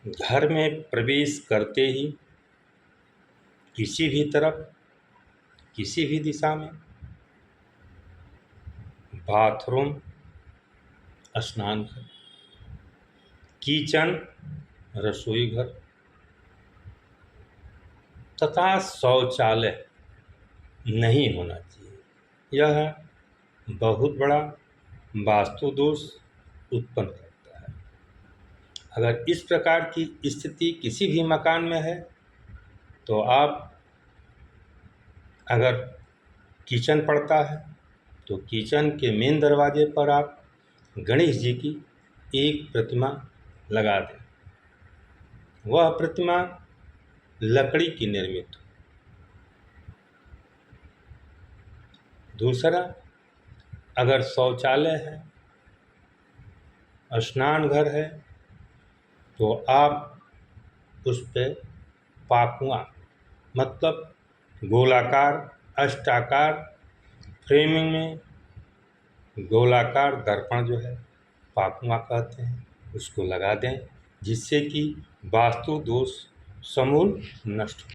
घर में प्रवेश करते ही किसी भी तरफ, किसी भी दिशा में बाथरूम, स्नान घर, किचन, रसोई घर तथा शौचालय नहीं होना चाहिए। यह बहुत बड़ा वास्तु दोष उत्पन्न करता है। अगर इस प्रकार की स्थिति किसी भी मकान में है तो आप, अगर किचन पड़ता है तो किचन के मेन दरवाजे पर आप गणेश जी की एक प्रतिमा लगा दें। वह प्रतिमा लकड़ी की निर्मित हो। दूसरा, अगर शौचालय है, स्नान घर है, तो आप उस पर पाकुआ मतलब गोलाकार, अष्टाकार फ्रेमिंग में गोलाकार दर्पण जो है पाकुआ कहते हैं, उसको लगा दें, जिससे कि वास्तु दोष समूल नष्ट हो।